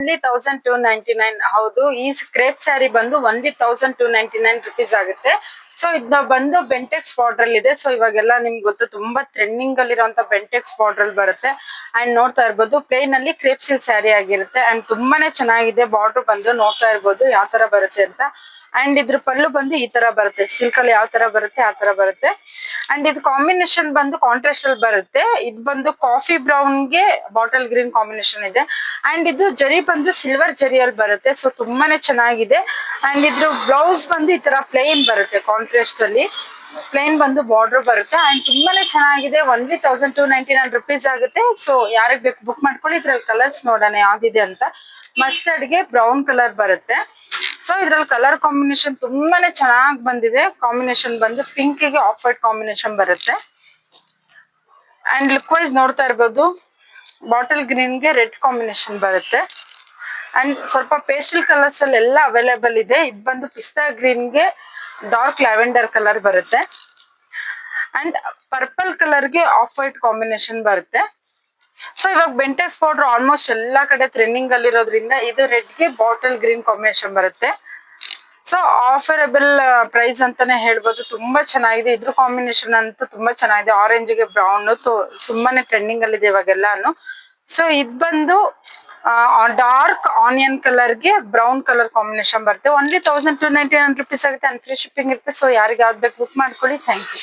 Only 1299 ಹೌದು. ಈ crepe sari ಬಂದು ಓನ್ಲಿ 1299 ರುಪೀಸ್ ಆಗುತ್ತೆ. ಸೊ ಇದನ್ನ ಬಂದು ಬೆಂಟೆಕ್ಸ್ ಬಾರ್ಡರ್ ಅಲ್ಲಿ ಇದೆ. ಸೊ ಇವಾಗೆಲ್ಲ ನಿಮ್ಗೆ ಗೊತ್ತು ತುಂಬಾ ಟ್ರೆಂಡಿಂಗ್ ಅಲ್ಲಿರುವಂತ ಬೆಂಟೆಕ್ಸ್ ಬಾರ್ಡರ್ ಅಲ್ಲಿ ಬರುತ್ತೆ. ಅಂಡ್ ನೋಡ್ತಾ ಇರ್ಬೋದು ಪ್ಲೇನ್ ಅಲ್ಲಿ ಕ್ರೇಪ್ ಸಿಲ್ಕ್ ಸ್ಯಾರಿ ಆಗಿರುತ್ತೆ. ಅಂಡ್ ತುಂಬಾನೇ ಚೆನ್ನಾಗಿದೆ. ಬಾರ್ಡರ್ ಬಂದು ನೋಡ್ತಾ ಇರ್ಬೋದು ಯಾವ ತರ ಬರುತ್ತೆ ಅಂತ. ಅಂಡ್ ಇದ್ರ ಪಲ್ಲು ಬಂದು ಈ ತರ ಬರುತ್ತೆ. ಸಿಲ್ಕ್ ಅಲ್ಲಿ ಯಾವ ತರ ಬರುತ್ತೆ ಆ ತರ ಬರುತ್ತೆ. ಅಂಡ್ ಇದು ಕಾಂಬಿನೇಷನ್ ಬಂದು ಕಾಂಟ್ರಾಸ್ಟ್ ಅಲ್ಲಿ ಬರುತ್ತೆ. ಇದು ಬಂದು ಕಾಫಿ ಬ್ರೌನ್ ಗೆ ಬಾಟಲ್ ಗ್ರೀನ್ ಕಾಂಬಿನೇಷನ್ ಇದೆ. ಅಂಡ್ ಇದು ಜರಿ ಬಂದು ಸಿಲ್ವರ್ ಜರಿಯಲ್ಲಿ ಬರುತ್ತೆ. ಸೊ ತುಂಬಾನೇ ಚೆನ್ನಾಗಿದೆ. ಅಂಡ್ ಇದ್ರ ಬ್ಲೌಸ್ ಬಂದು ಈ ತರ ಪ್ಲೇನ್ ಬರುತ್ತೆ. ಕಾಂಟ್ರಾಸ್ಟ್ ಅಲ್ಲಿ ಪ್ಲೇನ್ ಬಂದು ಬಾರ್ಡರ್ ಬರುತ್ತೆ. ಅಂಡ್ ತುಂಬಾನೇ ಚೆನ್ನಾಗಿದೆ. ಓನ್ಲಿ 1299 ರುಪೀಸ್ ಆಗುತ್ತೆ. ಸೊ ಯಾರಿಗ್ ಬೇಕು ಬುಕ್ ಮಾಡ್ಕೊಳ್ಳಿ. ಇದ್ರಲ್ಲಿ ಕಲರ್ಸ್ ನೋಡೋಣ ಯಾವ್ದಿದೆ ಅಂತ. ಮಸ್ಟರ್ಡ್ ಗೆ ಬ್ರೌನ್ ಕಲರ್ ಬರುತ್ತೆ. ಸೊ ಇದ್ರಲ್ಲಿ ಕಲರ್ ಕಾಂಬಿನೇಷನ್ ತುಂಬಾನೇ ಚೆನ್ನಾಗಿ ಬಂದಿದೆ. ಕಾಂಬಿನೇಷನ್ ಬಂದು ಪಿಂಕ್ ಗೆ ಆಫ್ ವೈಟ್ ಕಾಂಬಿನೇಷನ್ ಬರುತ್ತೆ. ಅಂಡ್ ಲುಕ್ ವೈಸ್ ನೋಡ್ತಾ ಇರ್ಬೋದು ಬಾಟಲ್ ಗ್ರೀನ್ ಗೆ ರೆಡ್ ಕಾಂಬಿನೇಷನ್ ಬರುತ್ತೆ. ಅಂಡ್ ಸ್ವಲ್ಪ ಪೇಸ್ಟಲ್ ಕಲರ್ಸ್ ಅಲ್ಲಿ ಎಲ್ಲ ಅವೈಲೇಬಲ್ ಇದೆ. ಇದು ಬಂದು ಪಿಸ್ತಾ ಗ್ರೀನ್ ಗೆ ಡಾರ್ಕ್ ಲ್ಯಾವೆಂಡರ್ ಕಲರ್ ಬರುತ್ತೆ. ಅಂಡ್ ಪರ್ಪಲ್ ಕಲರ್ ಗೆ ಆಫ್ ವೈಟ್ ಕಾಂಬಿನೇಷನ್ ಬರುತ್ತೆ. ಸೊ ಇವಾಗ ಬೆಂಟೆಕ್ಸ್ ಪೌಡರ್ ಆಲ್ಮೋಸ್ಟ್ ಎಲ್ಲಾ ಕಡೆ ಟ್ರೆಂಡಿಂಗ್ ಅಲ್ಲಿರೋದ್ರಿಂದ ಇದು ರೆಡ್ ಗೆ ಬಾಟಲ್ ಗ್ರೀನ್ ಕಾಂಬಿನೇಷನ್ ಬರುತ್ತೆ. ಸೊ ಆಫರಬಲ್ ಪ್ರೈಸ್ ಅಂತಾನೆ ಹೇಳ್ಬೋದು. ತುಂಬಾ ಚೆನ್ನಾಗಿದೆ. ಇದ್ರ ಕಾಂಬಿನೇಷನ್ ಅಂತೂ ತುಂಬಾ ಚೆನ್ನಾಗಿದೆ. ಆರೆಂಜ್ ಗೆ ಬ್ರೌನ್ ತುಂಬಾನೇ ಟ್ರೆಂಡಿಂಗ್ ಅಲ್ಲಿ ಇದೆ ಇವಾಗೆಲ್ಲಾನು. ಸೊ ಇದ್ ಬಂದು ಡಾರ್ಕ್ ಆನಿಯನ್ ಕಲರ್ ಗೆ ಬ್ರೌನ್ ಕಲರ್ ಕಾಂಬಿನೇಷನ್ ಬರುತ್ತೆ. ಓನ್ಲಿ 1299 ರುಪೀಸ್ ಆಗುತ್ತೆ. ಅಂಡ್ ಫ್ರೀ ಶಿಪ್ಪಿಂಗ್ ಇರುತ್ತೆ. ಸೊ ಯಾರಿಗೆ ಯಾವ್ದು ಬೇಕು ಬುಕ್ ಮಾಡ್ಕೊಳ್ಳಿ. Thank you.